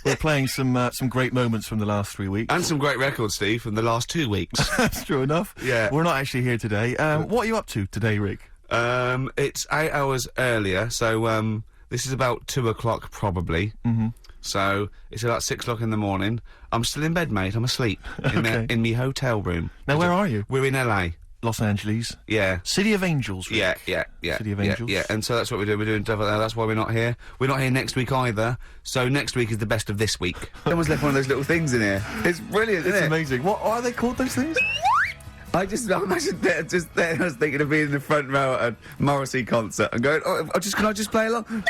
We're playing some great moments from the last 3 weeks. And some great records, Steve, from the last 2 weeks. That's true enough. Yeah. We're not actually here today. What are you up to today, Rick? It's 8 hours earlier, so, this is about 2 o'clock, probably. Mm-hmm. So, it's about 6 o'clock in the morning. I'm still in bed, mate. I'm asleep. Okay. In me hotel room. Now, where are you? We're in LA. Los Angeles. Yeah. City of Angels, Rick. Yeah. City of Angels. Yeah, and so that's what we're doing. We're doing stuff like that. That's why we're not here. We're not here next week either. So next week is the best of this week. Someone's left one of those little things in here. It's brilliant, isn't it? It's amazing. What are they called, those things? I'm actually just there. I was thinking of being in the front row at a Morrissey concert and going, can I just play along?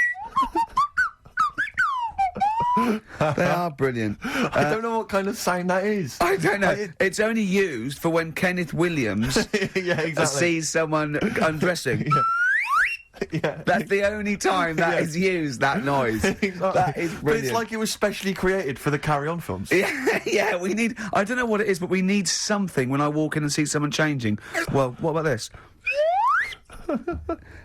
They are brilliant. I don't know what kind of sound that is. I don't know. It's only used for when Kenneth Williams yeah, exactly. sees someone undressing. Yeah. That's the only time that is used, that noise. Exactly. That is brilliant. But it's like it was specially created for the Carry On films. Yeah, we need... I don't know what it is, but we need something when I walk in and see someone changing. Well, what about this?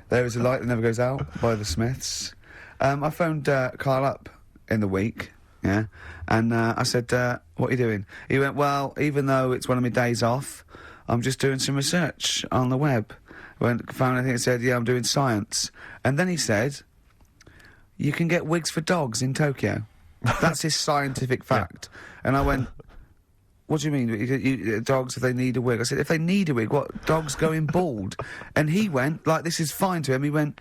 There is a light that never goes out by the Smiths. I phoned Karl up in the week, yeah, and I said, what are you doing? He went, well, even though it's one of my days off, I'm just doing some research on the web. Found anything that said, yeah, I'm doing science. And then he said, you can get wigs for dogs in Tokyo. That's his scientific fact. Yeah. And I went, what do you mean, dogs, if they need a wig? I said, if they need a wig, what, dogs going bald? And he went, like, this is fine to him, he went,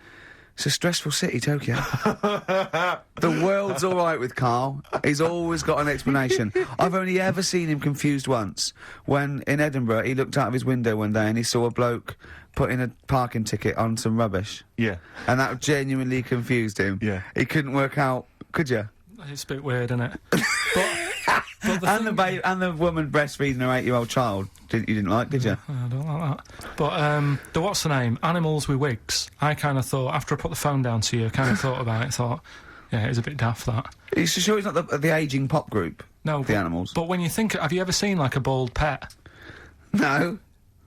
it's a stressful city, Tokyo. The world's all right with Karl. He's always got an explanation. I've only ever seen him confused once. When, in Edinburgh, he looked out of his window one day and he saw a bloke putting a parking ticket on some rubbish. Yeah. And that genuinely confused him. Yeah. He couldn't work out, could you? It's a bit weird, isn't it? And the woman breastfeeding her 8-year-old child, you didn't like, did you? I don't like that. But, the what's the name? Animals with wigs. I kind of thought, after I put the phone down to you, I kind of thought about it, thought, yeah, it's a bit daft, that. Are you sure it's not the ageing pop group? No. The Animals? But when you think, have you ever seen, like, a bald pet? No.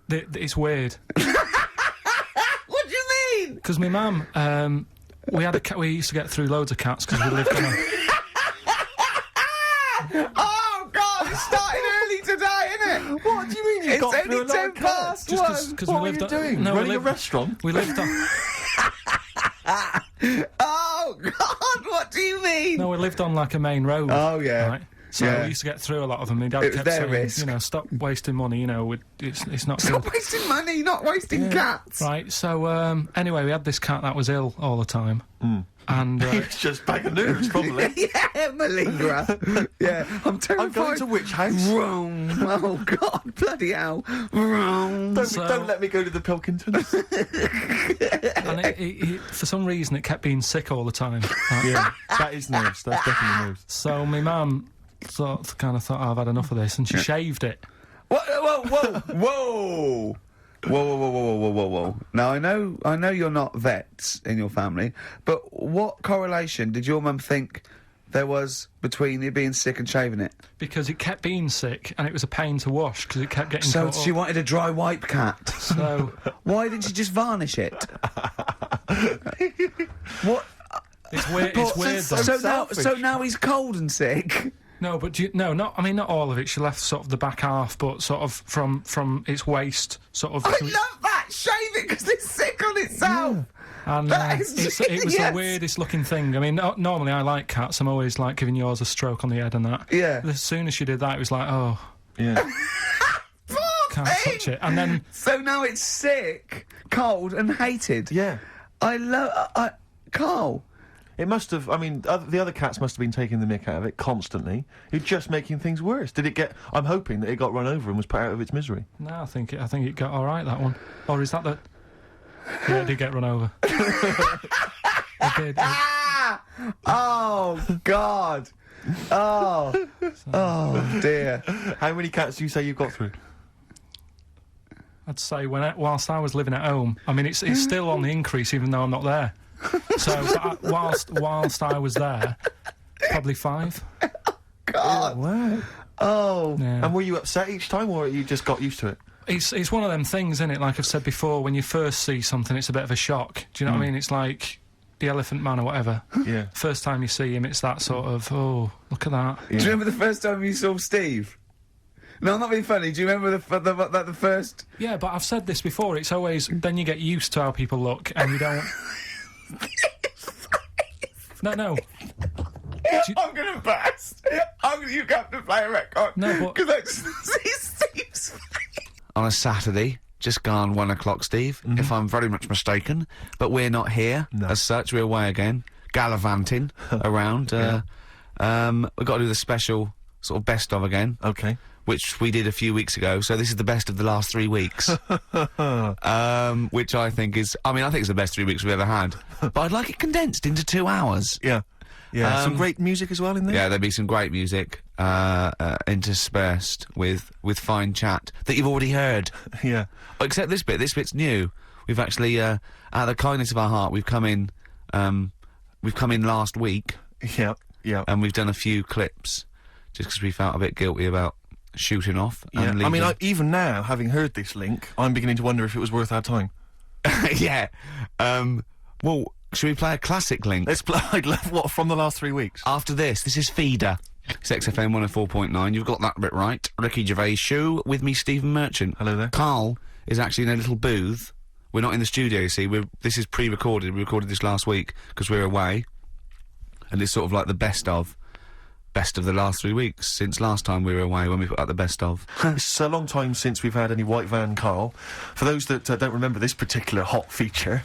It's weird. What do you mean? Because my mum, we had a cat, we used to get through loads of cats because we lived on a... Oh, God, it's starting early today, isn't it? What do you mean you got through a lot of cats? Just What are you doing? No, Running a restaurant? We lived on... Oh, God, what do you mean? No, we lived on, like, a main road. Oh, yeah. Right? So we used to get through a lot of them. My dad kept their saying, risk. you know, stop wasting money, you know, it's not Stop good. wasting money, not wasting cats. Right, so, anyway, we had this cat that was ill all the time. And, It's just bag of nerves, probably. Yeah, malingerer. Yeah, I'm terrified. I'm going to which house? Wrong. Oh, God, bloody hell. Wrong. Don't let me go to the Pilkingtons. and it, for some reason, it kept being sick all the time. Right? Yeah, that is nerves. That's definitely nerves. So my mum kind of thought, oh, I've had enough of this, and she shaved it. Whoa. Whoa. Now, I know you're not vets in your family, but what correlation did your mum think there was between you being sick and shaving it? Because it kept being sick, and it was a pain to wash, because it kept getting So caught she up. wanted a dry wipe cat. So... Why didn't she just varnish it? What? It's weird, So now he's cold and sick? No, but not all of it. She left sort of the back half, but sort of from its waist, sort of... I love that! Shave it because it's sick on itself! Yeah. And that is it was the weirdest looking thing. I mean, normally I like cats. I'm always like giving yours a stroke on the head and that. Yeah. But as soon as she did that, it was like, oh... Yeah. Can't touch it. And then... So now it's sick, cold and hated. Yeah. I love... Karl... It must have, I mean, the other cats must have been taking the mick out of it constantly. You're just making things worse. Did it get... I'm hoping that it got run over and was put out of its misery. No, I think it got alright, that one. Or is that the... Yeah, it did get run over. It did. Oh, God. Oh. Oh, dear. How many cats do you say you've got through? I'd say whilst I was living at home, I mean, it's still on the increase even though I'm not there. So, whilst I was there, probably 5. God. Wow. Oh. Yeah. And were you upset each time, or you just got used to it? It's one of them things, isn't it? Like I've said before, when you first see something, it's a bit of a shock. Do you know what I mean? It's like the Elephant Man or whatever. Yeah. First time you see him, it's that sort of, oh, look at that. Yeah. Do you remember the first time you saw Steve? No, I'm not being funny. Do you remember the first? Yeah, but I've said this before. It's always then you get used to how people look, and you don't. No. I'm gonna burst. You have to play a record. No, but because I see Steve's face. On a Saturday, just gone 1 o'clock, Steve. If I'm very much mistaken, but we're not here as such. We're away again, gallivanting around. We've got to do the special sort of best of again. Okay. Which we did a few weeks ago, so this is the best of the last 3 weeks. Which I think is... I think it's the best 3 weeks we've ever had. But I'd like it condensed into 2 hours. Yeah. Some great music as well in there. Yeah, there'll be some great music interspersed with fine chat that you've already heard. Yeah. Except this bit. This bit's new. We've actually, out of the kindness of our heart, we've come in last week. Yeah. Yeah. And we've done a few clips just because we felt a bit guilty about shooting off. Yeah. And leaving. Even now, having heard this link, I'm beginning to wonder if it was worth our time. Yeah. Well, should we play a classic link? Let's play. I'd love what from the last 3 weeks. After this is Feeder. It's XFM 104.9. You've got that bit right. Ricky Gervais show with me, Stephen Merchant. Hello there. Karl is actually in a little booth. We're not in the studio, you see. This is pre-recorded. We recorded this last week because we're away. And it's sort of like the best of the last 3 weeks since last time we were away when we put out the best of. It's a long time since we've had any White Van Karl. For those that don't remember this particular hot feature,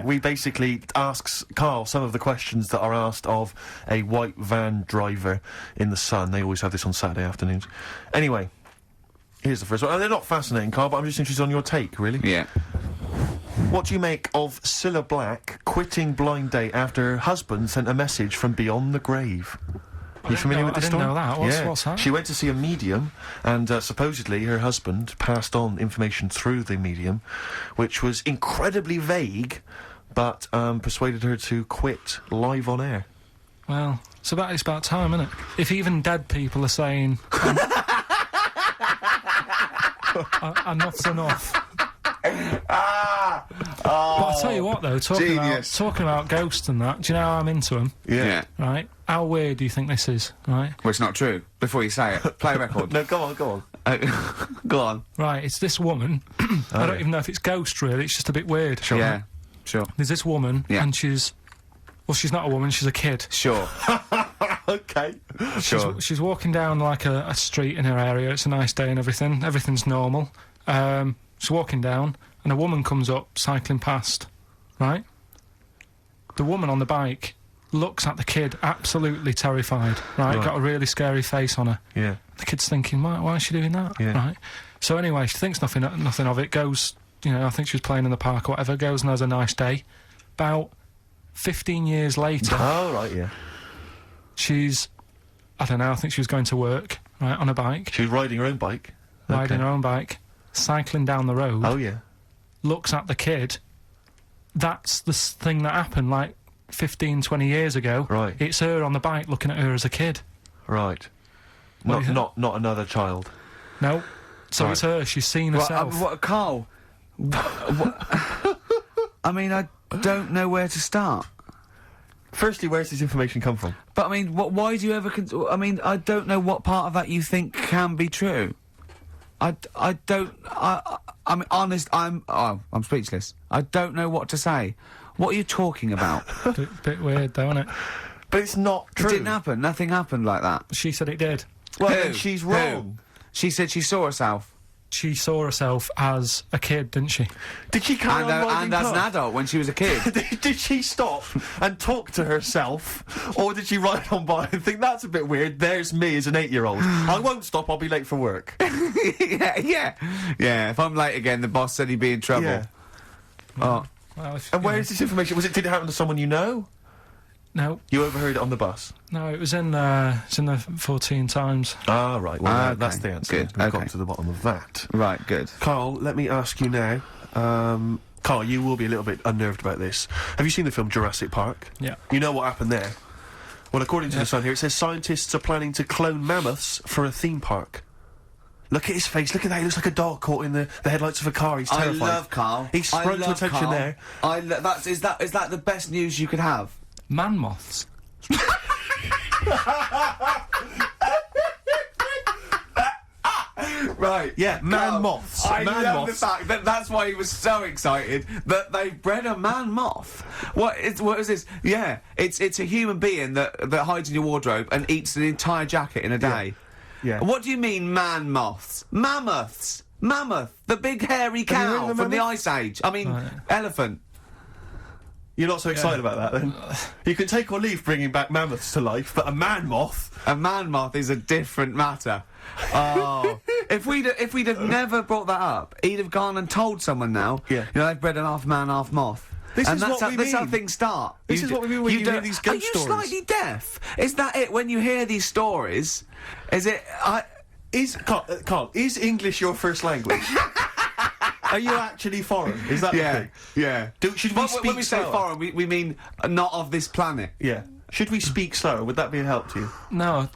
we basically ask Karl some of the questions that are asked of a white van driver in the Sun. They always have this on Saturday afternoons. Anyway, here's the first one. They're not fascinating, Karl, but I'm just interested on your take, really. Yeah. What do you make of Cilla Black quitting Blind Date after her husband sent a message from beyond the grave? Are you familiar with this story? I didn't know that. What's that? She went to see a medium, and supposedly her husband passed on information through the medium, which was incredibly vague, but persuaded her to quit live on air. Well, it's about time, isn't it? If even dead people are saying enough's enough. But I tell you what, though, talking about ghosts and that, do you know how I'm into them? Yeah. Right? How weird do you think this is, right? Well, it's not true. Before you say it, play a record. No, go on. Go on. Right, it's this woman. I don't even know if it's ghost, really. It's just a bit weird. Sure. Yeah, sure. There's this woman, and she's not a woman, she's a kid. Sure. Okay. Sure. She's walking down, like, a street in her area. It's a nice day and everything. Everything's normal. She's walking down, and a woman comes up, cycling past, right? The woman on the bike looks at the kid, absolutely terrified, right? Got a really scary face on her. Yeah. The kid's thinking, why is she doing that? Yeah. Right? So anyway, she thinks nothing of it, goes, I think she was playing in the park or whatever, goes and has a nice day. About 15 years later... Oh, right, yeah. I don't know, I think she was going to work, right, on a bike. She was riding her own bike. Riding her own bike, cycling down the road. Oh, yeah. Looks at the kid. That's the thing that happened, like, 15, 20 years ago. Right. It's her on the bike looking at her as a kid. Right. What do you think? Not another child. No. So Right. it's her. She's seen herself. What, Karl? I mean, I don't know where to start. Firstly, where's this information come from? But I mean, why do you ever? I mean, I don't know what part of that you think can be true. I don't. I'm honest. I'm speechless. I don't know what to say. What are you talking about? Bit weird, though, isn't it? But it's not true. It didn't happen. Nothing happened like that. She said it did. Well, then she's wrong. She said she saw herself. She saw herself as a kid, didn't she? Did she carry on riding and as an adult when she was a kid. Did she stop and talk to herself, or did she ride on by and think that's a bit weird? There's me as an 8-year-old. I won't stop. I'll be late for work. yeah. If I'm late again, the boss said he'd be in trouble. Yeah. Oh. Well, and where is this information? Did it happen to someone you know? No. You overheard it on the bus? No, it was in the 14 Times. Ah, right. Well, okay. that's the answer. Good. We've got to the bottom of that. Right, good. Karl, let me ask you now. Karl, you will be a little bit unnerved about this. Have you seen the film Jurassic Park? Yeah. You know what happened there? Well, according to the Sun here, it says scientists are planning to clone mammoths for a theme park. Look at his face. Look at that. He looks like a dog caught in the headlights of a car. He's terrified. I love Karl. He sprung to attention Karl. there. Is that the best news you could have? Man moths. Right. Yeah, man moths. I Man love moths. the fact that that's why he was so excited that they bred a man moth. What is this? Yeah, it's a human being that hides in your wardrobe and eats an entire jacket in a day. Yeah. What do you mean, man moths? Mammoths. Mammoth, the big hairy Have you heard cow of a from the mammoth? Ice Age. I mean, elephant. You're not so excited about that, then? You can take or leave bringing back mammoths to life, but a man moth... A man moth is a different matter. Oh, if we'd have never brought that up, he'd have gone and told someone now. Yeah. You know, they've bred an half man, half moth. This is what we That's how mean. things start. This is what we mean when you hear these ghost Are you stories. slightly deaf? Is that it? When you hear these stories, is it? Carl, is English your first language? Are you actually foreign? Is that the thing? yeah. Should we When speak we say slower? foreign, we mean not of this planet. Yeah. Should we speak slower? Would that be a help to you? No,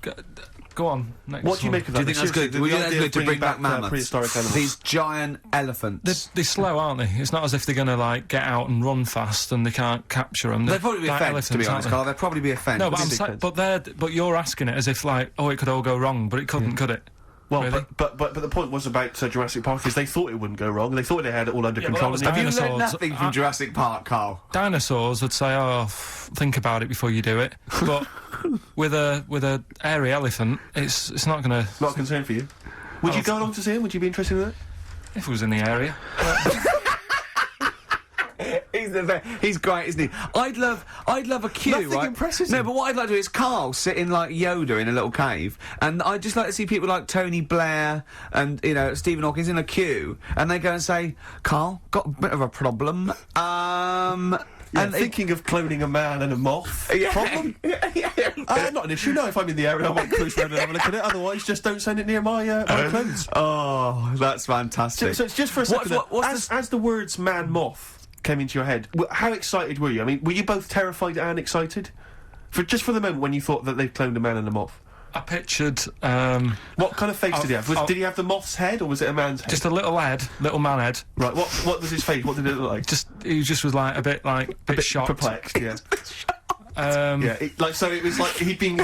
go on. Next What do you one. make of Do that? you think that's good? The Would you think idea that's of good to bring back bringing mammoths? prehistoric animals. These giant elephants. They're slow, aren't they? It's not as if they're going to, like, get out and run fast and they can't capture them. They'd probably be a fence, to be honest, Carl. They'd probably be a fence. No, but Big but you're asking it as if, like, oh, it could all go wrong, but it couldn't, could it? Well, Really? but the point was about Jurassic Park is they thought it wouldn't go wrong. They thought they had it all under Yeah, but control. that was Have you learned dinosaurs. nothing from Jurassic Park, Carl? Dinosaurs would say, oh, think about it before you do it. But with a airy elephant, it's not going to... Not a concern for you. Would you go along to see him? Would you be interested in that? If it was in the area. He's great, isn't he? I'd love a queue, Nothing right? impresses No, him. but what I'd like to do is Carl sitting like Yoda in a little cave, and I'd just like to see people like Tony Blair and, you know, Stephen Hawkins in a queue, and they go and say, Carl, got a bit of a problem. And thinking of cloning a man and a moth. Problem? Not an issue. No, if I'm in the area, I might cruise around and have a look at it. Otherwise, just don't send it near my clothes. Oh, that's fantastic. So it's just for a second. As the words man moth came into your head, how excited were you? I mean, were you both terrified and excited? For the moment when you thought that they'd cloned a man and a moth? I pictured... What kind of face did he have? Did he have the moth's head, or was it a man's head? just a little man head. Right, what was his face? What did it look like? He just was, like, a bit shocked. Perplexed, yeah. Yeah, it was like he'd been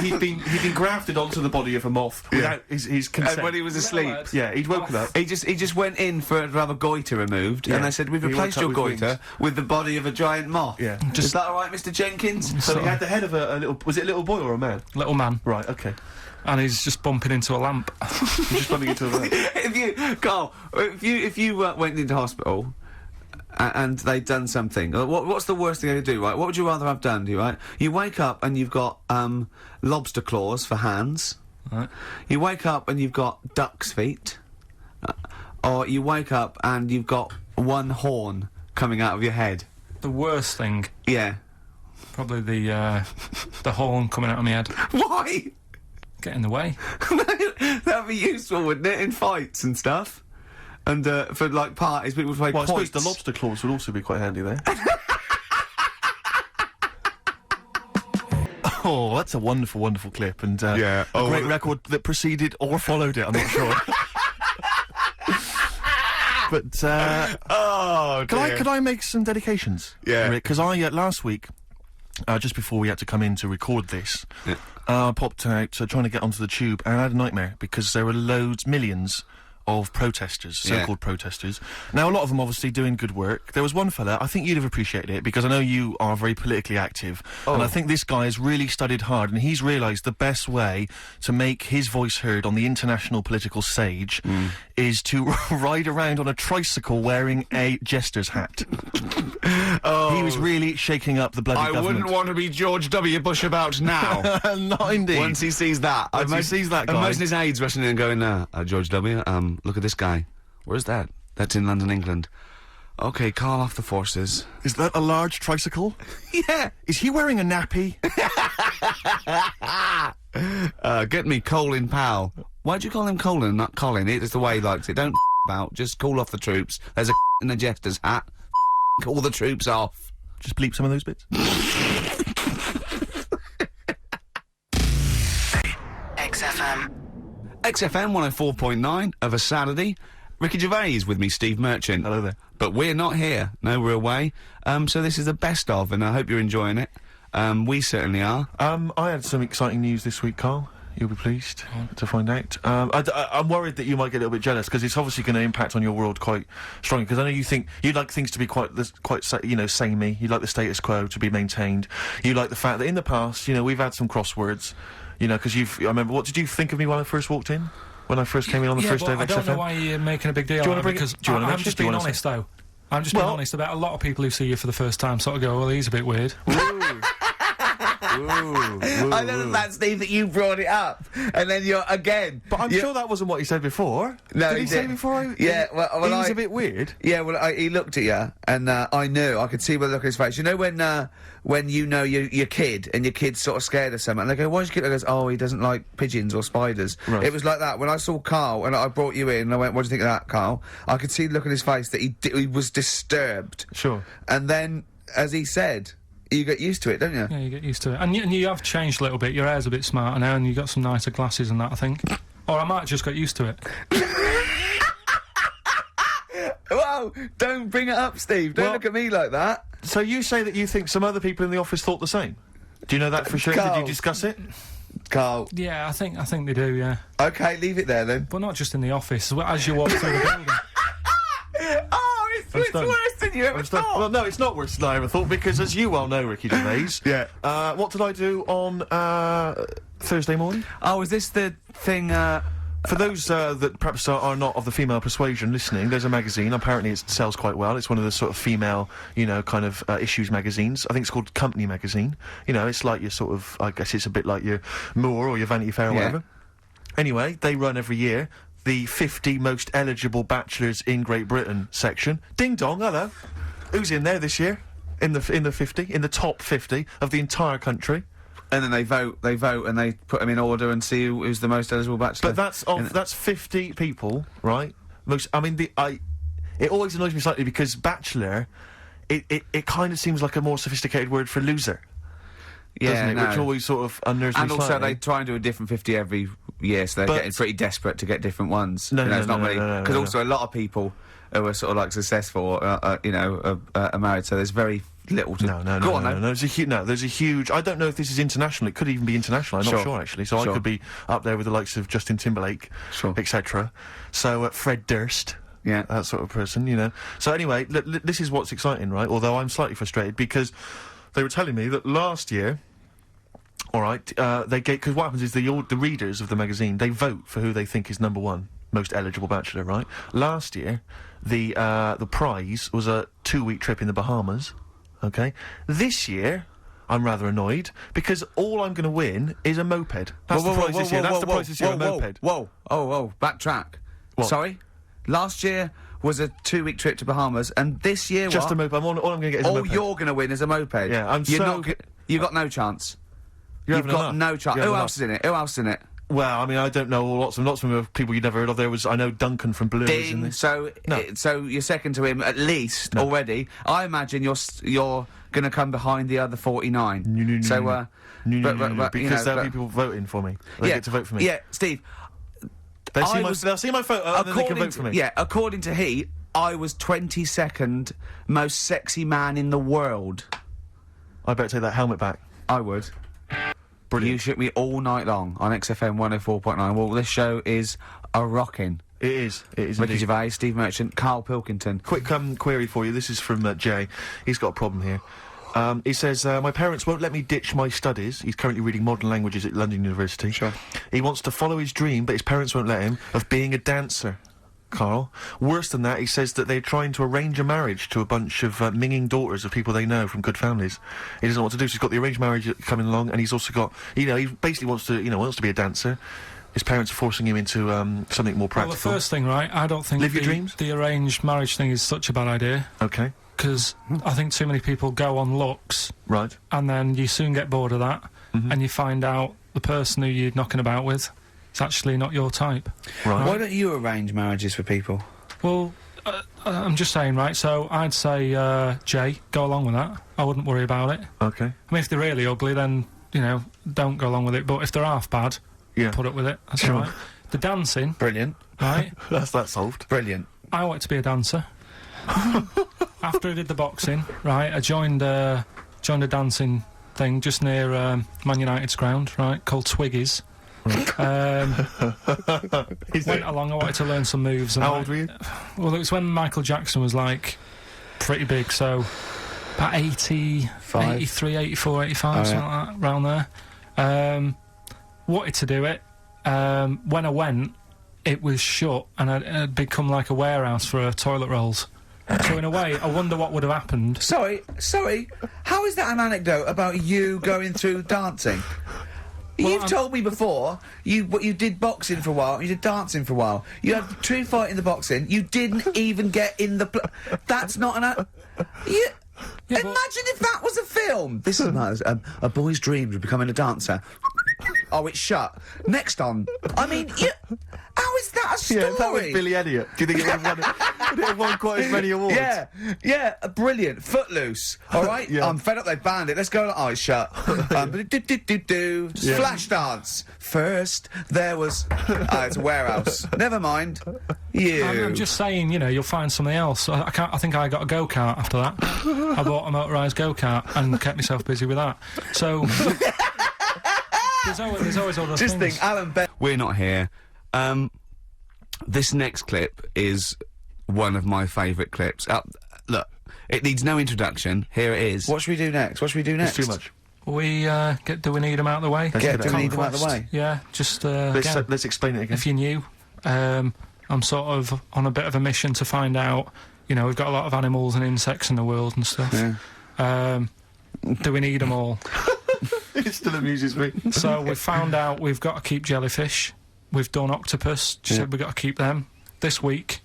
grafted onto the body of a moth without his consent. And when he was asleep, yeah, he'd woken up. he just went in to have a goiter removed, and they said, we've He replaced woke your up with goiter wings. with the body of a giant moth. Yeah. Is that all right, Mr. Jenkins? So he had the head of a little. Was it a little boy or a man? little man. Right. Okay. And he's just bumping into a lamp. He's just bumping into a man. Carl, if you went into hospital and they'd done something, what's the worst thing they could do, right? What would you rather have done, right? You wake up and you've got lobster claws for hands. Right. You wake up and you've got duck's feet. Or you wake up and you've got one horn coming out of your head. The worst thing, Yeah. probably the horn coming out of my head. Why? Get in the way. That'd be useful, wouldn't it, in fights and stuff? And for, like, parties, people would play Well, I suppose quoits. the lobster claws would also be quite handy there. Oh, that's a wonderful, wonderful clip, and Yeah. a great record that preceded or followed it. I'm not sure. But Oh, dear. could I make some dedications? Yeah. Because last week, just before we had to come in to record this, I popped out trying to get onto the tube, and I had a nightmare because there were millions of protesters, so-called protesters. Now, a lot of them obviously doing good work. There was one fella, I think you'd have appreciated it, because I know you are very politically active, and I think this guy has really studied hard, and he's realised the best way to make his voice heard on the international political stage is to ride around on a tricycle wearing a jester's hat. He was really shaking up the bloody government. wouldn't want to be George W. Bush about now. Not indeed. Once he sees that. Once he sees that guy. Imagine his aides rushing in and going, George W., look at this guy. Where's that? That's in London, England. Okay, call off the forces. Is that a large tricycle? Yeah! Is he wearing a nappy? Get me Colin Powell. Why'd you call him Colin, not Colin? It's the way he likes it. Don't about. Just call off the troops. There's a in a jester's hat. All the troops off. Just bleep some of those bits. XFM. XFM 104.9 of a Saturday. Ricky Gervais with me, Steve Merchant. Hello there. But we're not here. No, we're away. So this is the best of, and I hope you're enjoying it. We certainly are. I had some exciting news this week, Carl. You'll be pleased to find out. I'm worried that you might get a little bit jealous, because it's obviously going to impact on your world quite strongly, because I know you think you'd like things to be quite samey. You like the status quo to be maintained. You like the fact that in the past, we've had some crosswords, because I remember, what did you think of me when I first walked in? When I first came in on the first day of XFM? I don't know why you're making a big deal out of it, because I'm just being honest, though. I'm just being honest about a lot of people who see you for the first time sort of go, well, he's a bit weird. I know that, Steve, that you brought it up, and then you're again. But I'm sure that wasn't what he said before. No, did he say before? Yeah, well, he was a bit weird. Yeah, well, he looked at you, and I knew. I could see by the look on his face. You know when you know your kid, and your kid's sort of scared of something, and they go, "Why's your kid?" I goes, "Oh, he doesn't like pigeons or spiders." Right. It was like that when I saw Carl, and I brought you in, and I went, "What do you think of that, Carl?" I could see the look on his face that he was disturbed. Sure. And then, as he said, you get used to it, don't you? Yeah, you get used to it. And you have changed a little bit. Your hair's a bit smarter now, and you've got some nicer glasses and that, I think. Or I might have just got used to it. Whoa! Don't bring it up, Steve. Don't look at me like that. So you say that you think some other people in the office thought the same? Do you know that for sure? Carl. Did you discuss it? Carl. Yeah, I think they do, yeah. Okay, leave it there then. But not just in the office, as you walk through the building. Oh, it's worse than you ever thought. Well, no, it's not worse than I ever thought, because as you well know, Ricky Gervais, Yeah. what did I do on Thursday morning? Oh, is this the thing, For those that perhaps are not of the female persuasion listening, there's a magazine. Apparently it sells quite well. It's one of the sort of female, kind of issues magazines. I think it's called Company Magazine. It's like your sort of, I guess it's a bit like your Moore or your Vanity Fair or whatever. Anyway, they run every year the 50 most eligible bachelors in Great Britain section. Ding dong, hello. Who's in there this year? In the 50, in the top 50 of the entire country. and then they vote, and they put them in order and see who's the most eligible bachelor. But that's 50 people, right? It always annoys me slightly because bachelor, it kind of seems like a more sophisticated word for loser. Yeah, doesn't it? no. Which always sort of unnerves me and also slightly. they try and do a different 50 every year, so they're getting pretty desperate to get different ones. No, it's not many, because no. also a lot of people who are sort of like successful, are married, so there's very little to... No, there's a huge... I don't know if this is international. It could even be international. I'm not sure, actually. So I could be up there with the likes of Justin Timberlake, etc. So, Fred Durst... Yeah. That sort of person, So anyway, this is what's exciting, right? Although I'm slightly frustrated because they were telling me that last year, all right, because what happens is the readers of the magazine, they vote for who they think is #1 most eligible bachelor, right? Last year, the prize was a 2-week trip in the Bahamas, okay? This year, I'm rather annoyed because all I'm going to win is a moped. That's the prize this year. That's the prize this year, a moped. Whoa, backtrack. What? Sorry? Last year was a 2-week trip to Bahamas, and this year just a moped. All I'm going to get is a moped. All you're going to win is a moped. Yeah, you've got no chance. You've got no chance. Who else is in it? Who else is in it? Well, I mean, I don't know lots of them are people you'd never heard of. I know Duncan from Blue is in this. So you're second to him at least already. I imagine you're going to come behind the other 49. No. Because there'll be people voting for me. They get to vote for me. Yeah, Steve. They'll see my photo and then they can vote for me. Yeah, according to he, I was 22nd most sexy man in the world. I better take that helmet back. I would. Brilliant. You shook me all night long on XFM 104.9. Well, this show is a rockin'. It is Ricky indeed. Gervais, Steve Merchant, Karl Pilkington. Quick query for you. This is from Jay. He's got a problem here. He says, my parents won't let me ditch my studies. He's currently reading modern languages at London University. Sure. He wants to follow his dream, but his parents won't let him, of being a dancer. Carl. Worse than that, he says that they're trying to arrange a marriage to a bunch of minging daughters of people they know from good families. He doesn't know what to do, so he's got the arranged marriage coming along, and he's also got, he basically wants to be a dancer. His parents are forcing him into something more practical. Well, the first thing, right, I don't think Live your dreams? The arranged marriage thing is such a bad idea. Okay. Because I think too many people go on looks. Right. And then you soon get bored of that, and you find out the person who you're knocking about with is actually not your type. Right. Why don't you arrange marriages for people? Well, I'm just saying, right, so I'd say, Jay, go along with that. I wouldn't worry about it. Okay. I mean, if they're really ugly, then, don't go along with it. But if they're half bad, put up with it. That's all right. The dancing, Brilliant. right? That's that solved. Brilliant. I wanted to be a dancer. After I did the boxing, right, I joined a dancing thing just near Man United's ground, right, called Twiggies. Went along, I wanted to learn some moves. And How old were you? Well, it was when Michael Jackson was, like, pretty big, so about 5. 83, 84, 85, something like that, around there. Wanted to do it. When I went, it was shut, and it had become like a warehouse for toilet rolls. So in a way, I wonder what would have happened. Sorry. How is that an anecdote about you going through dancing? You've told me before you did boxing for a while, you did dancing for a while. You had a true fight in the boxing. You didn't even get in the. That's not an. Imagine if that was a film. This is nice. A boy's dreams of becoming a dancer. Oh, it's shut. Next on. I mean, how is that a story? Yeah, if that was Billy Elliot. Do you think it would have won quite as many awards? Yeah, brilliant. Footloose. All right, Yeah. I'm fed up. They banned it. Let's go. Oh, it's shut. Flash dance. First, there was. It's a warehouse. Never mind. I'm just saying, you'll find something else. I think I got a go-kart after that. I bought a motorised go-kart and kept myself busy with that. So. There's always other Just things. think, Alan Ben. We're not here. This next clip is one of my favourite clips. Look, it needs no introduction. Here it is. What should we do next? It's too much. Do we need them out of the way? Do we need them out of the way? Yeah, just Let's explain it again. if you're new, I'm sort of on a bit of a mission to find out. We've got a lot of animals and insects in the world and stuff. Yeah. Do we need them all? It still amuses me. So we've found out we've got to keep jellyfish. We've done octopus. She said we've got to keep them. This week,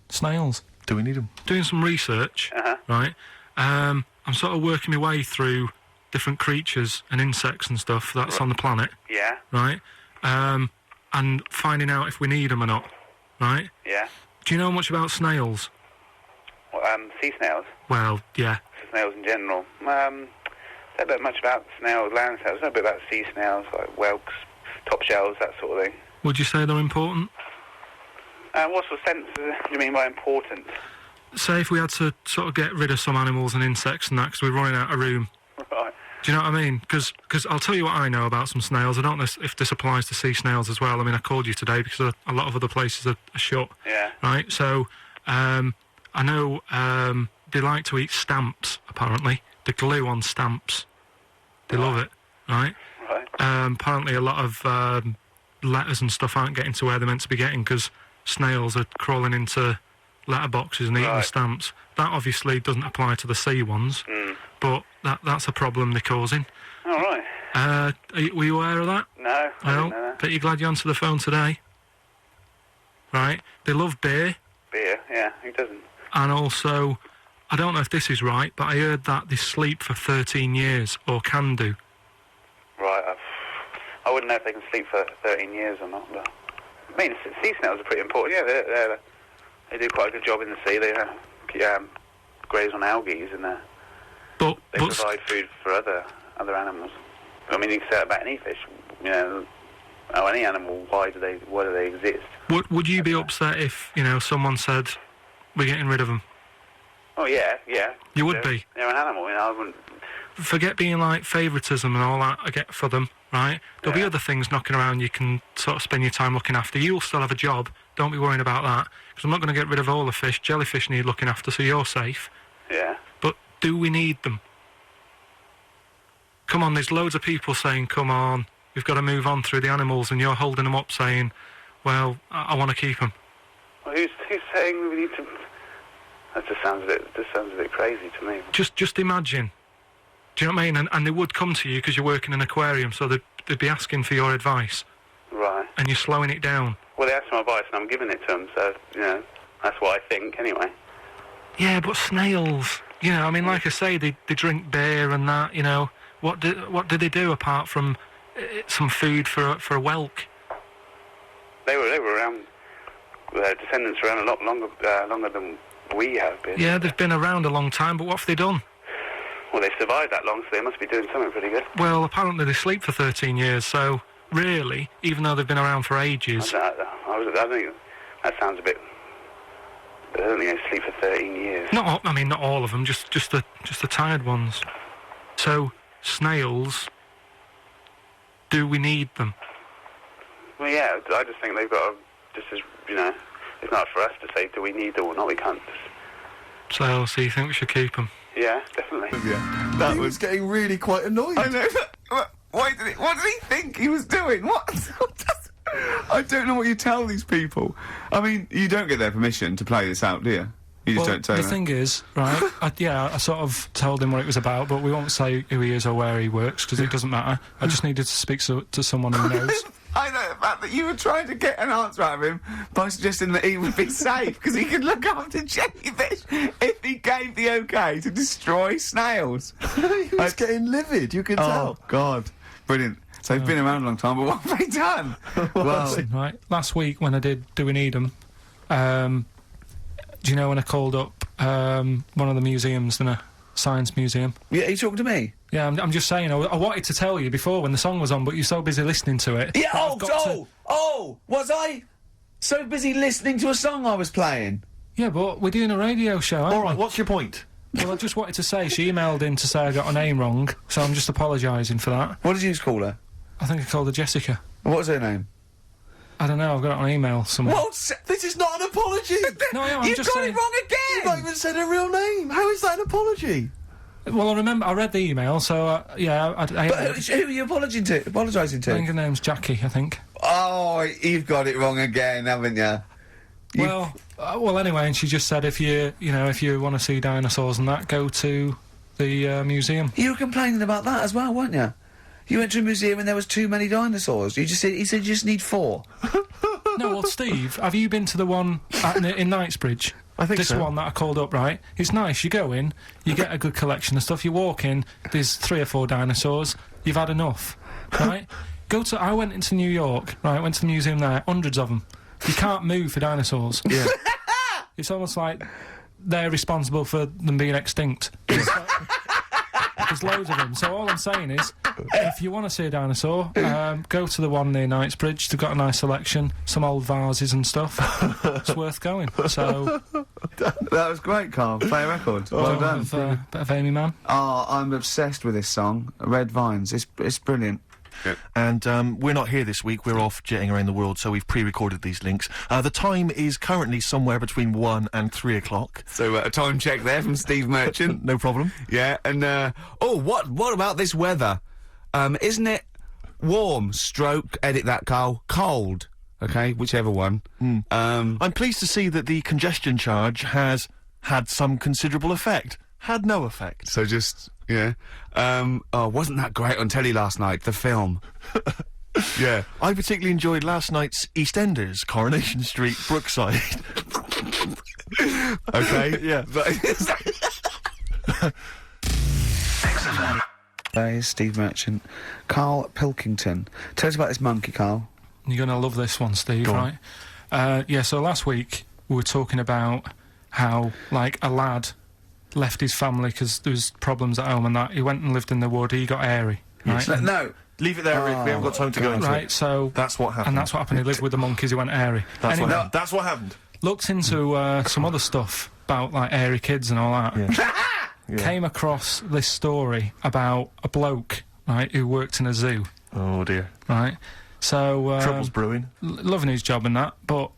snails. Do we need them? Doing some research, right? I'm sort of working my way through different creatures and insects and stuff that's on the planet. Yeah. Right? And finding out if we need them or not. Right? Yeah. Do you know much about snails? Well, sea snails. Well, yeah. Snails in general. Don't know much about snails, land snails. I know a bit about sea snails, like whelks, top shells, that sort of thing. Would you say they're important? What sort of sense do you mean by important? Say if we had to sort of get rid of some animals and insects and that because we're running out of room. Right. Do you know what I mean? Because I'll tell you what I know about some snails. I don't know if this applies to sea snails as well. I mean, I called you today because a lot of other places are shut. Yeah. Right? So, I know they like to eat stamps, apparently. The glue on stamps. They love it, right? Right. Apparently a lot of letters and stuff aren't getting to where they're meant to be getting because snails are crawling into letterboxes and eating the stamps. That obviously doesn't apply to the sea ones, but that's a problem they're causing. All right. Were you aware of that? No, I didn't know that. Bet you're glad you answered the phone today. Right? They love beer. Beer, yeah, who doesn't? And also, I don't know if this is right, but I heard that they sleep for 13 years, or can do. Right, I wouldn't know if they can sleep for 13 years or not, but... I mean, sea snails are pretty important, yeah, they do quite a good job in the sea. They graze on algae and they provide food for other animals. I mean, you can say that about any fish, any animal, why do they exist? Would you be upset if, someone said, we're getting rid of them? Oh, yeah. You would be? They're an animal, I wouldn't... Forget being like favouritism and all that I get for them, right? There'll be other things knocking around you can sort of spend your time looking after. You'll still have a job, don't be worrying about that, because I'm not going to get rid of all the fish. Jellyfish need looking after, so you're safe. Yeah. But do we need them? Come on, there's loads of people saying, come on, we've got to move on through the animals, and you're holding them up saying, well, I want to keep them. Well, who's saying we need to... That just sounds a bit crazy to me. Just imagine. Do you know what I mean? And they would come to you because you're working in an aquarium, so they'd be asking for your advice. Right. And you're slowing it down. Well, they asked for my advice and I'm giving it to them, so, that's what I think, anyway. Yeah, but snails, I mean, like I say, they drink beer and that, What do they do apart from some food for a whelk? They were around, their descendants were around a lot longer than we have been. Yeah, they've been around a long time, but what have they done? Well, they survived that long, so they must be doing something pretty good. Well, apparently they sleep for 13 years, so really, even though they've been around for ages. I think that sounds a bit... I don't think they sleep for 13 years. Not all of them, just the tired ones. So, snails, do we need them? Well, yeah, I just think they've got to, just as, you know, it's not for us to say, do we need them or not, we can't. So you think we should keep them? Yeah, definitely. Yeah, that was getting really quite annoyed. I know. What did he think he was doing? What? I don't know what you tell these people. I mean, you don't get their permission to play this out, do you? You just don't tell them. The thing is, right, I sort of told him what it was about, but we won't say who he is or where he works, because it doesn't matter. I just needed to speak to someone who knows. I know the fact that you were trying to get an answer out of him by suggesting that he would be safe, because he could look after jellyfish if he gave the okay to destroy snails. He was getting livid, you can tell. Oh, God. Brilliant. So he's been around a long time, but what have they done? Well, right, last week when I did Do We Need 'Em, do you know when I called up one of the museums, in a science museum? Yeah, are you talking to me? Yeah, I'm just saying, I wanted to tell you before when the song was on, but you're so busy listening to it. Yeah, was I so busy listening to a song I was playing? Yeah, but we're doing a radio show, aren't we? All right, what's your point? Well, I just wanted to say, she emailed in to say I got her name wrong, so I'm just apologising for that. What did you call her? I think I called her Jessica. What was her name? I don't know, I've got it on email somewhere. This is not an apology! No, I'm You've just got saying... it wrong again! You've not even said her real name! How is that an apology? Well, I read the email, so, yeah, But who are you apologising to? I think her name's Jackie, I think. Oh, you've got it wrong again, haven't you? Well, anyway, and she just said if you want to see dinosaurs and that, go to the museum. You were complaining about that as well, weren't you? You went to a museum and there was too many dinosaurs. He said you just need 4. No, well, Steve, have you been to the one in Knightsbridge? I think this so. one that I called up, right? It's nice. You go in, you get a good collection of stuff. You walk in, there's 3 or 4 dinosaurs. You've had enough, right? I went into New York, right? Went to the museum there, hundreds of them. You can't move for dinosaurs. Yeah. It's almost like they're responsible for them being extinct. There's loads of them. So all I'm saying is, if you want to see a dinosaur, go to the one near Knightsbridge. They've got a nice selection, some old vases and stuff. It's worth going. So that was great, Carl. Play a record. Well done. Bit of Amy Mann. Oh, I'm obsessed with this song, Red Vines. It's brilliant. Yep. And we're not here this week, we're off jetting around the world, so we've pre-recorded these links. The time is currently somewhere between 1 and 3 o'clock. So a time check there from Steve Merchant. No problem. Yeah, and what about this weather? Isn't it warm, edit that, Carl, cold? Okay, whichever one. I'm pleased to see that the congestion charge has had some considerable effect. Had no effect. So just, yeah. Wasn't that great on telly last night, the film? Yeah. I particularly enjoyed last night's EastEnders, Coronation Street, Brookside. Okay. Yeah. XFM. There's Steve Merchant. Karl Pilkington. Tell us about this monkey, Carl. You're going to love this one, Steve, right? Yeah, so last week we were talking about how, like, a lad left his family because there was problems at home and that. He went and lived in the wood. He got airy, right? Yes. No. Leave it there, Rick. We haven't got time to go into right, it. So that's what happened. And that's what happened. He lived with the monkeys. He went airy. That's what happened. That's what happened. Looked into some other stuff about, like, airy kids and all that. Yeah. Came across this story about a bloke, right, who worked in a zoo. Oh, dear. Right? So... Trouble's brewing. Loving his job and that, but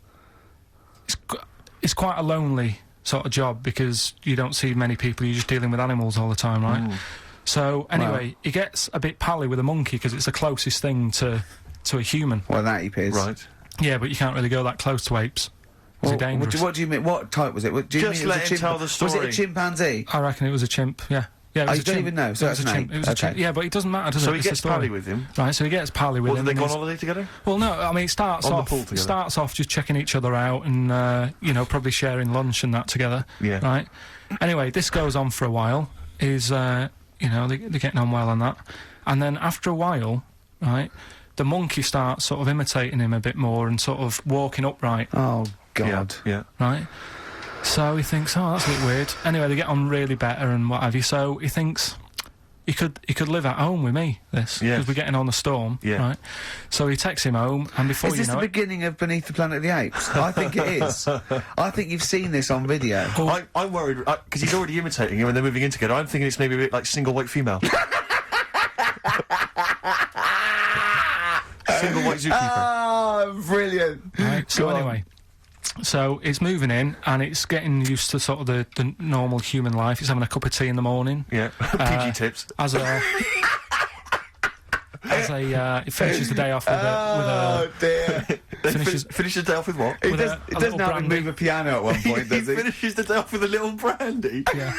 it's quite a lonely sort of job because you don't see many people. You're just dealing with animals all the time, right? So, anyway, he gets a bit pally with a monkey because it's the closest thing to a human. Well, that ape is. Right. Yeah, but you can't really go that close to apes. It's dangerous. What do you mean? What type was it? Do you Just mean let him tell the story. Was it a chimpanzee? I reckon it was a chimp, yeah. Yeah, it was you don't even know, so it was that's a an chimp. ape. It was a chimp. Yeah, but it doesn't matter, does it? So he It's gets the story. pally with him. Right, so he gets pally with Well, him. did they go and on holiday together? Well, no, I mean, it starts On the off... pool together. Starts off just checking each other out and, you know, probably sharing lunch and that together. Yeah. Right? Anyway, this goes on for a while. You know, they're getting on well on that. And then after a while, right, the monkey starts sort of imitating him a bit more and sort of walking upright. Oh, God. Yeah. Right? So he thinks, oh, that's a bit weird. Anyway, they get on really better and what have you. So he thinks, he could live at home with me, this, because we're getting on the storm, right? So he takes him home, and before Is this the beginning of Beneath the Planet of the Apes? I think it is. I think you've seen this on video. I'm worried, because he's already imitating him and they're moving in together. I'm thinking it's maybe a bit like Single White Female. Single White Zookeeper. Oh, brilliant. Right, so anyway, so it's moving in, and it's getting used to sort of the normal human life. It's having a cup of tea in the morning. Yeah, PG tips. It finishes the day off with a dear. Finishes the day off with what? He doesn't have to move a piano at one point, does he? He finishes the day off with a little brandy? Yeah.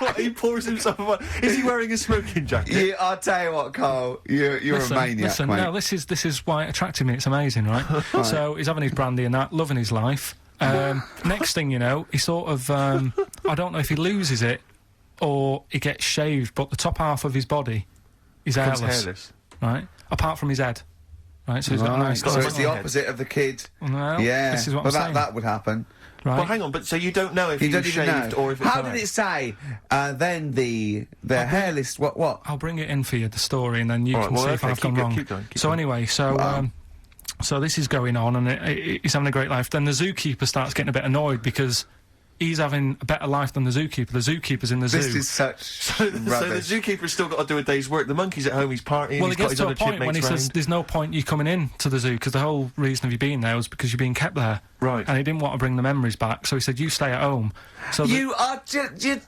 What, he pours himself a one. Is he wearing a smoking jacket? I'll tell you what, Carl, you're a maniac, mate. No, this is why it attracted me. It's amazing, right? So he's having his brandy and that, loving his life. Next thing you know, he sort of, I don't know if he loses it or he gets shaved, but the top half of his body is hairless. Right? Apart from his head. Right, so he's got a nice... So it's the opposite of the kid. Well, yeah. This is what I'm saying. That would happen. Right. Well, hang on, but so you don't know if he was shaved or if it's How did it say, then the hairless... What? I'll bring it in for you, the story, and then you can see if I've gone wrong. Keep going. Anyway, so this is going on, and he's having a great life. Then the zookeeper starts getting a bit annoyed because he's having a better life than the zookeeper. The zookeeper's in the zoo. This is such So the zookeeper's still got to do a day's work. The monkey's at home, he's partying, well, he's got his other point when he says there's no point you coming in to the zoo, because the whole reason of you being there was because you're being kept there. Right. And he didn't want to bring the memories back, so he said, you stay at home. So you're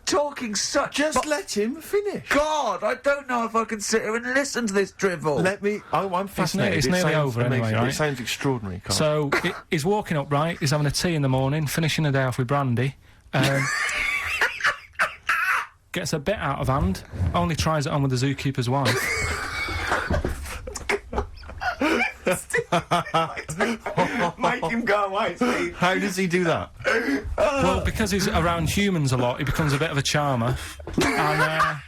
talking such... Just let him finish. God, I don't know if I can sit here and listen to this drivel. I'm fascinated. It's nearly over anyway, right? It sounds extraordinary, Carl. So, he's walking up, right, he's having a tea in the morning, finishing the day off with brandy. Gets a bit out of hand, only tries it on with the zookeeper's wife. Make him go away, Steve. How does he do that? Well, because he's around humans a lot, he becomes a bit of a charmer. And,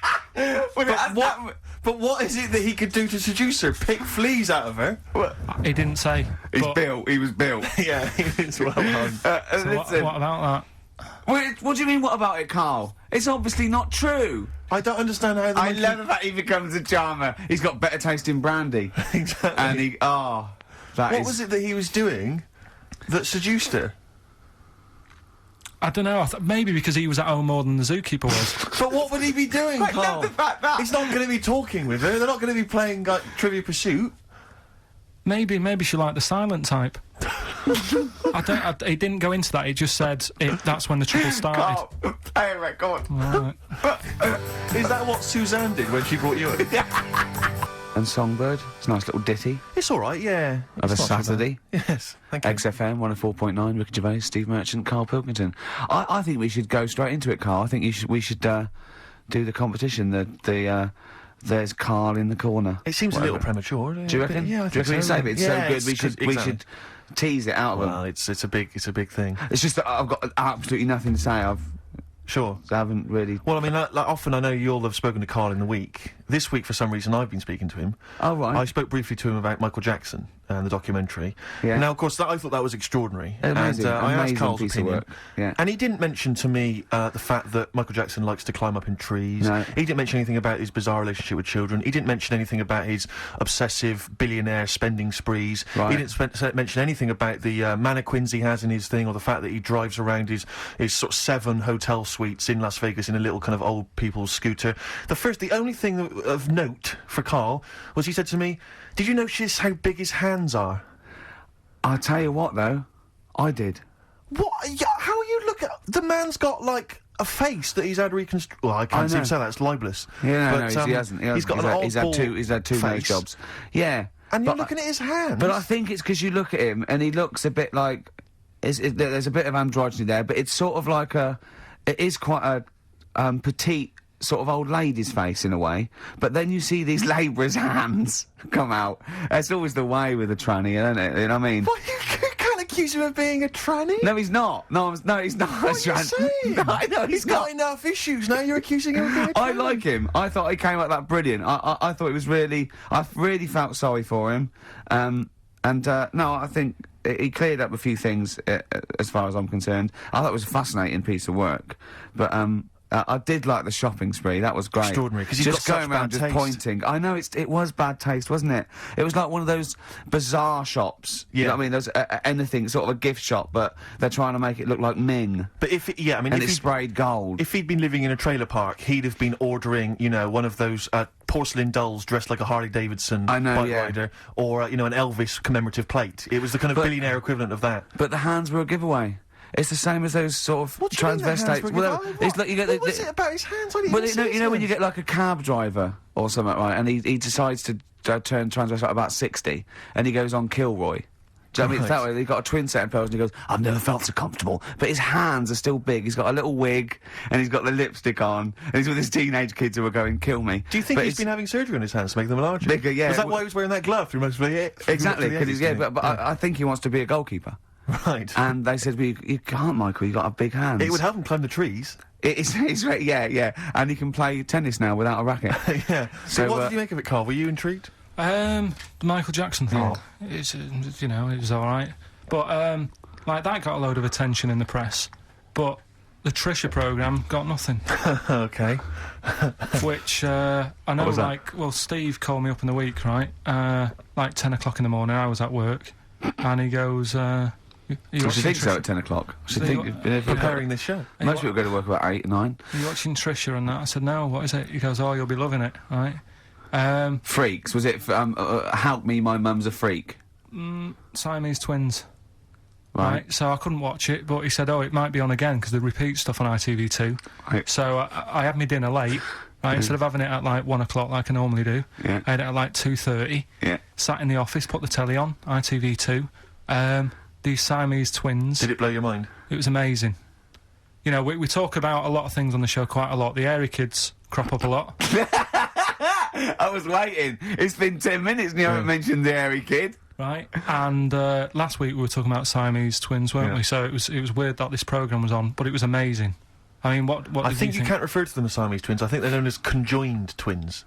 But what is it that he could do to seduce her? Pick fleas out of her? he didn't say. He was built. Yeah, he was well done. So what about that? What do you mean, what about it, Carl? It's obviously not true. I don't understand how I love the fact he becomes a charmer. He's got better taste in brandy. Exactly. And what was it that he was doing that seduced her? I don't know, maybe because he was at home more than the zookeeper was. But what would he be doing, Carl? I love the fact that... He's not going to be talking with her, they're not going to be playing, like, Trivia Pursuit. Maybe she liked the silent type. He didn't go into that, he just said that's when the trouble started. Carl, play a record. Right. Is that what Suzanne did when she brought you in? And Songbird, it's a nice little ditty. It's alright, yeah. Of a Saturday. Yes, thank you. XFM 104.9, Ricky Gervais, Steve Merchant, Karl Pilkington. I think we should go straight into it, Carl. I think we should do the competition, there's Karl in the corner. It seems a little premature. Do you reckon? Yeah, I do you reckon think so. Save it? It's so good. We should tease it out of them. Well, it's a big thing. It's just that I've got absolutely nothing to say. Sure. I haven't really... Well, I mean, like often I know you'll have spoken to Karl in the week. This week, for some reason, I've been speaking to him. Oh, right. I spoke briefly to him about Michael Jackson and the documentary. Yeah. Now, of course, I thought that was extraordinary. Amazing. And I asked Karl's piece opinion. Of work. Yeah. And he didn't mention to me the fact that Michael Jackson likes to climb up in trees. No. He didn't mention anything about his bizarre relationship with children. He didn't mention anything about his obsessive billionaire spending sprees. Right. He didn't mention anything about the mannequins he has in his thing, or the fact that he drives around his sort of 7 hotel suites in Las Vegas in a little kind of old people's scooter. The only thing of note for Karl was he said to me, "Did you notice how big his hands are?" I'll tell you what, though, I did. What? Yeah, how are you looking? The man's got, like, a face that he's had reconstructed. Well, I can't seem to say that, it's libelous. Yeah, but, no, he hasn't. He's got an odd he's had two nose jobs. Yeah. And you're looking at his hands. But I think it's because you look at him and he looks a bit like... there's a bit of androgyny there, but it's sort of like it is quite a petite sort of old lady's face in a way, but then you see these labourers' hands come out. That's always the way with a tranny, isn't it? You know what I mean? What, you can't accuse him of being a tranny? No, he's not. No, he's not. What are you saying? No, I know he's got enough issues, now you're accusing him of being a tranny. I like him. I thought he came out that brilliant. I thought it was really... I really felt sorry for him. No, I think... He cleared up a few things, as far as I'm concerned. I thought it was a fascinating piece of work. But, I did like the shopping spree. That was great. Extraordinary, 'cause you've just got going such around bad just taste. pointing. I know it was bad taste, wasn't it? It was like one of those bizarre shops. You know what I mean? There's anything, sort of a gift shop, but they're trying to make it look like Ming. But if it's sprayed gold. If he'd been living in a trailer park, he'd have been ordering, one of those porcelain dolls dressed like a Harley Davidson bike rider, or an Elvis commemorative plate. It was the kind of billionaire equivalent of that. But the hands were a giveaway. It's the same as those sort of transvestites. It's like you get. What was it about his hands? You know when you get like a cab driver or something, right? And he decides to turn transvestite about 60, and he goes on Kilroy. Do you know what I mean? It's that way. He got a twin set of pearls, and he goes, "I've never felt so comfortable." But his hands are still big. He's got a little wig, and he's got the lipstick on, and he's with his teenage kids who are going, "Kill me." Do you think he's been having surgery on his hands to make them larger? Bigger, yeah. Was that why he was wearing that glove through most of the Exactly, because but I think he wants to be a goalkeeper. Right. And they said, you can't, Michael, you've got to have big hands. It would help him climb the trees. Yeah. And he can play tennis now without a racket. Yeah. So what did you make of it, Carl? Were you intrigued? The Michael Jackson thing. Oh. It's, it was alright. But, that got a load of attention in the press. But the Trisha programme got nothing. Okay. Which, I know, Steve called me up in the week, right? 10 o'clock in the morning, I was at work. And he goes, I should think so at 10 o'clock. I should think you've been preparing this show. Most people go to work about 8 or 9. Are you watching Trisha and that? I said, no, what is it? He goes, oh, you'll be loving it, right? Freaks, was it, Help Me, My Mum's a Freak? Siamese twins. Right. So I couldn't watch it, but he said, oh, it might be on again, because they repeat stuff on ITV2. Right. So I had my dinner late, right, instead of having it at 1 o'clock like I normally do. Yeah. I had it at 2:30. Yeah. Sat in the office, put the telly on, ITV2. These Siamese twins. Did it blow your mind? It was amazing. We talk about a lot of things on the show quite a lot. The Airy kids crop up a lot. I was waiting. It's been 10 minutes and you haven't mentioned the Airy kid. Right, and last week we were talking about Siamese twins, weren't we? So it was weird that this programme was on, but it was amazing. I mean, what I think you can't refer to them as Siamese twins. I think they're known as conjoined twins.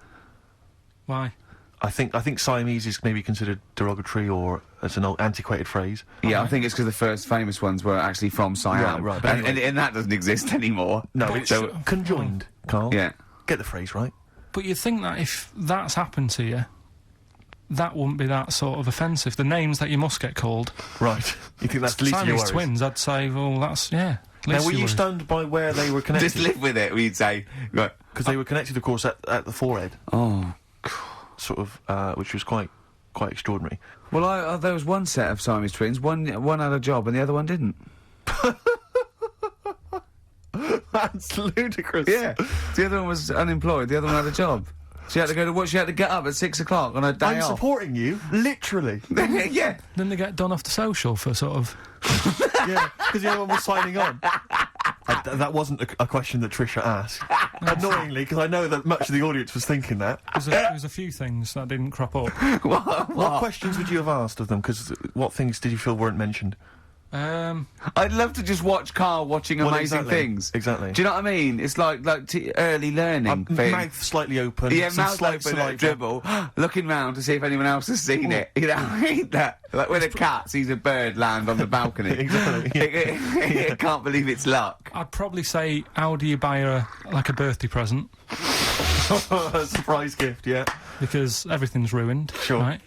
Why? I think Siamese is maybe considered derogatory, or as an old antiquated phrase. Yeah, I think it's because the first famous ones were actually from Siam. Right. And that doesn't exist anymore. No, it's conjoined, Carl. Yeah. Get the phrase right. But you'd think that if that's happened to you, that wouldn't be that sort of offensive. The names that you must get called. Right. You think that's the least of your Siamese worries? twins, I'd say, well, that's, yeah. Now, were you stunned by where they were connected? Just live with it, we'd say. Right. Because they were connected, of course, at the forehead. Oh. Sort of, which was quite extraordinary. Well, there was one set of Siamese twins. One had a job and the other one didn't. That's ludicrous. Yeah. The other one was unemployed. The other one had a job. She had to go to work. She had to get up at 6 o'clock on her day I'm off. supporting you, literally. Yeah. Then they get done off the social for sort of... Yeah, because the other one was signing on. That wasn't a question that Trisha asked. Annoyingly, because I know that much of the audience was thinking that. There was a few things that didn't crop up. What questions would you have asked of them? Because what things did you feel weren't mentioned? I'd love to just watch Karl watching amazing things. Exactly. Do you know what I mean? It's like early learning thing. Mouth slightly open. Yeah, some mouth slight open at dribble, looking round to see if anyone else has seen it. You know, I hate that. Like when a cat sees a bird land on the balcony. Exactly. It can't believe it's luck. I'd probably say, how do you buy her, like, a birthday present? A surprise gift, yeah. Because everything's ruined. Sure. Right?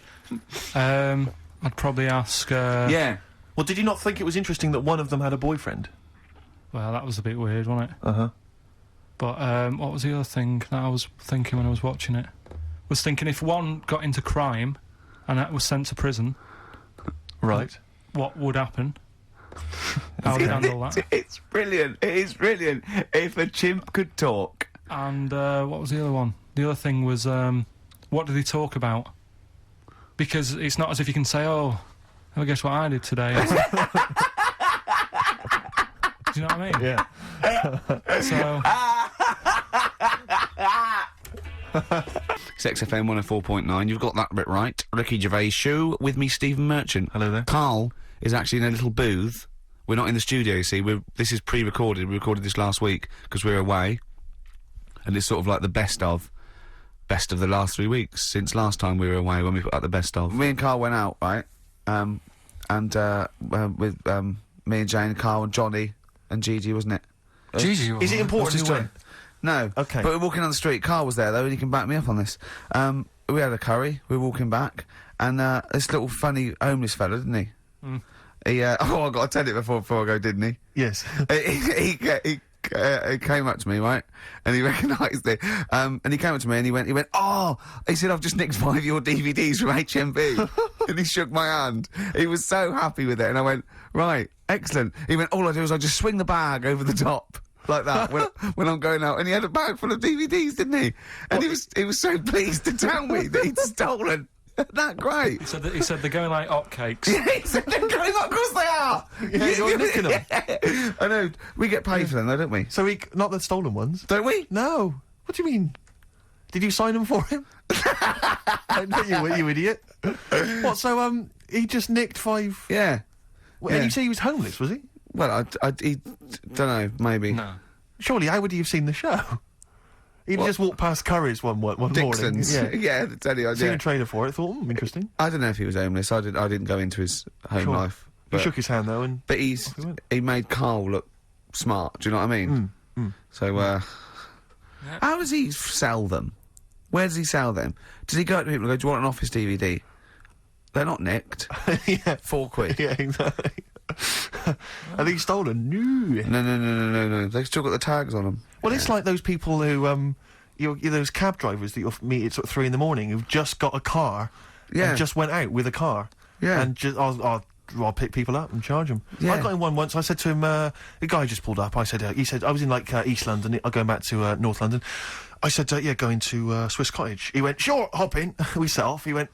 I'd probably ask... Yeah. Well, did you not think it was interesting that one of them had a boyfriend? Well, that was a bit weird, wasn't it? Uh-huh. But, what was the other thing that I was thinking when I was watching it? Was thinking if one got into crime and that was sent to prison... Right. What would happen? How would you handle that? It's brilliant. It is brilliant. If a chimp could talk. And, what was the other one? The other thing was, what did he talk about? Because it's not as if you can say, oh, well, guess what I did today? Do you know what I mean? Yeah. So... It's XFM 104.9. You've got that bit right. Ricky Gervais show with me, Stephen Merchant. Hello there. Karl is actually in a little booth. We're not in the studio, you see. This is pre-recorded. We recorded this last week because we're away. And it's sort of like the best of the last 3 weeks since last time we were away when we put out the best of. Me and Karl went out, right? With me and Jane, Karl and Johnny and Gigi, wasn't it? Gigi, is it important who went? No. Okay. But we're walking on the street. Carl was there though, and he can back me up on this. We had a curry. We were walking back, and this little funny homeless fella, didn't he? Mm. He. Oh, I got to tell it before I go, didn't he? Yes. He came up to me, right, and he recognised it. And he came up to me and he went, oh, he said, I've just nicked 5 of your DVDs from HMV. And he shook my hand. He was so happy with it, and I went, right, excellent. He went, all I do is I just swing the bag over the top. Like that when I'm going out, and he had a bag full of DVDs, didn't he? And he was so pleased to tell me that he'd stolen. That great. He said they're going like hotcakes. Yeah, he said they're going. Of course they are. Yeah, you're nicking them. Yeah. I know. We get paid for them, though, don't we? So not the stolen ones. Don't we? No. What do you mean? Did you sign them for him? I know you idiot. What? So he just nicked 5. Yeah. Well, and you say he was homeless, was he? Well, he don't know. Maybe. No. Surely, how would he have seen the show? He'd just walked past Curry's one Dixon's. morning. Yeah, to tell you, Seen a trailer for it. Thought, interesting. I don't know if he was homeless. I didn't go into his home Sure. life. He But, shook his hand though, and but off he went. he made Carl look smart. Do you know what I mean? So, how does he sell them? Where does he sell them? Does he go up to people and go, do you want an Office DVD? They're not nicked. Yeah, £4. yeah, exactly. Are these stolen? No. No. They've still got the tags on them. Well, it's like those people who you're those cab drivers that you'll meet at sort of 3 in the morning who've just got a car, Yeah. and just went out with a car, Yeah. and just I'll pick people up and charge them. Yeah. I got in one once. I said to him, the guy just pulled up. I said, he said I was in like East London. I'm going back to North London. I said, yeah, going to Swiss Cottage. He went, sure, hop in. We set off. He went,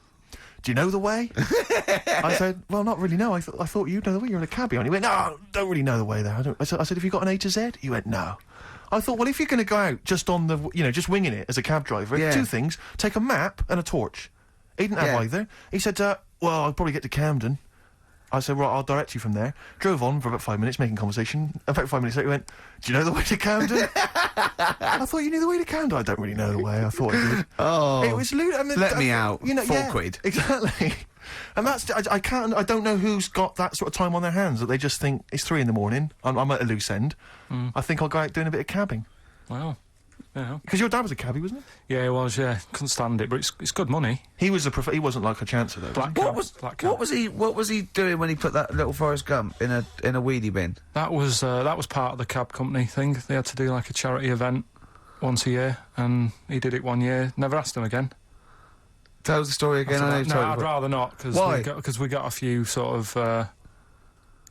do you know the way? I said, well, not really, no. I thought you'd know the way. You're in a cabbie. He went, no, don't really know the way there. I said, have you got an A to Z? He went, no. I thought, well, if you're going to go out just on the, just winging it as a cab driver, Yeah. 2 things: take a map and a torch. He didn't have Yeah. either. He said, well, I'll probably get to Camden. I said, right, I'll direct you from there. Drove on for about 5 minutes, making conversation. About 5 minutes later, he went, do you know the way to Camden? I thought you knew the way to Camden. I don't really know the way. I thought I did. Oh. It was lewd. I mean, Let me out. £4. Exactly. And that's, I don't know who's got that sort of time on their hands, that they just think, it's 3 in the morning, I'm at a loose end, I think I'll go out doing a bit of cabbing. Wow. Yeah. Because your dad was a cabbie, wasn't Yeah, it was. Yeah, couldn't stand it, but it's good money. he? He was he wasn't like a chancer, though. Black Was cab. Black cab. What was he doing when he put that little Forrest Gump in a weedy bin? That was part of the cab company thing. They had to do like a charity event once a year, and he did it one year. Never asked him again. Tell us the story again. I know you've No, told I'd it before. rather not, Why? because we got a few sort of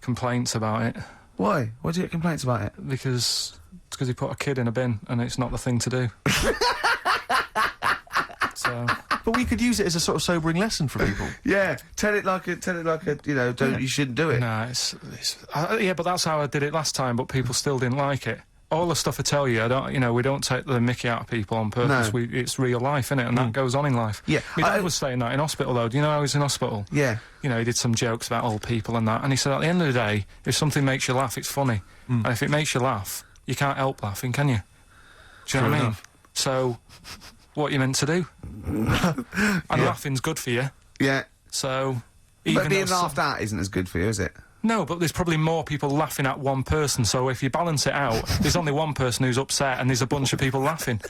complaints about it. Why? Why did you get complaints about it? Because he put a kid in a bin, and it's not the thing to do. So But we could use it as a sort of sobering lesson for people. Yeah, tell it like a, you shouldn't do it. no, yeah, but that's how I did it last time. But people still didn't like it. All the stuff I tell you, we don't take the mickey out of people on purpose. No. It's real life, innit? And that goes on in life. Yeah, My dad was saying that in hospital, though. Do you know I was in hospital? Yeah. He did some jokes about old people and that, and he said at the end of the day, if something makes you laugh, it's funny. And if it makes you laugh, you can't help laughing, can you? Do you know what I mean? enough. So, what you meant to do? And laughing's good for you. Yeah. So, But even being though laughed at isn't as good for you, is it? No, but there's probably more people laughing at one person, so if you balance it out, there's only one person who's upset and there's a bunch of people laughing.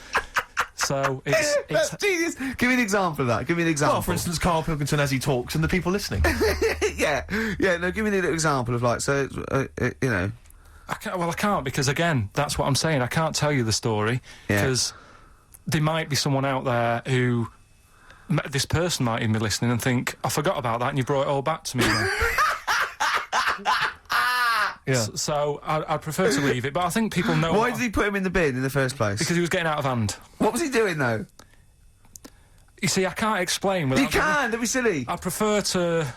So it's That's genius. Give me an example of that. Give me an example. Well, for instance, Karl Pilkington as he talks and the people listening. yeah. No, give me an example of like I can't because again, that's what I'm saying. I can't tell you the story Yeah. because there might be someone out there who this person might even be listening and think, I forgot about that and you brought it all back to me now. Yeah. So I'd prefer to leave it, but I think people know. Why did he put him in the bin in the first place? Because he was getting out of hand. What was he doing though? You see, I can't explain. You can't. Don't be silly. I prefer to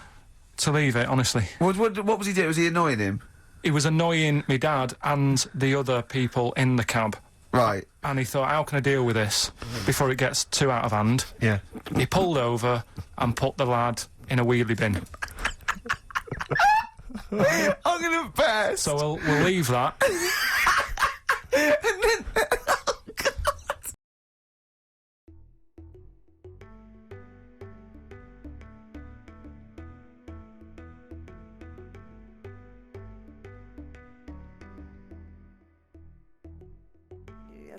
leave it, honestly. What was he doing? Was he annoying him? He was annoying my dad and the other people in the cab. Right. And he thought, how can I deal with this before it gets too out of hand? Yeah. He pulled over and put the lad in a wheelie bin. I'm gonna burst. So we'll leave that.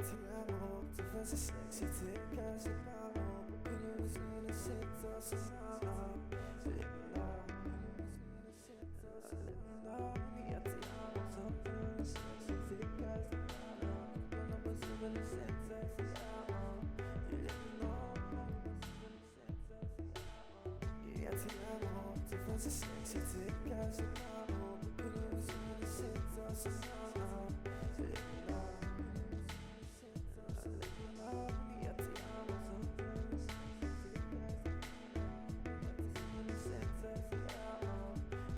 ti amo, tu fai sexy, ti casa pavo, quindi mi sono senza sonare. Io ti amo, sono sexy, ti casa pavo, non posso vivere senza ti amo. Io ti amo, tu fai sexy, ti casa pavo.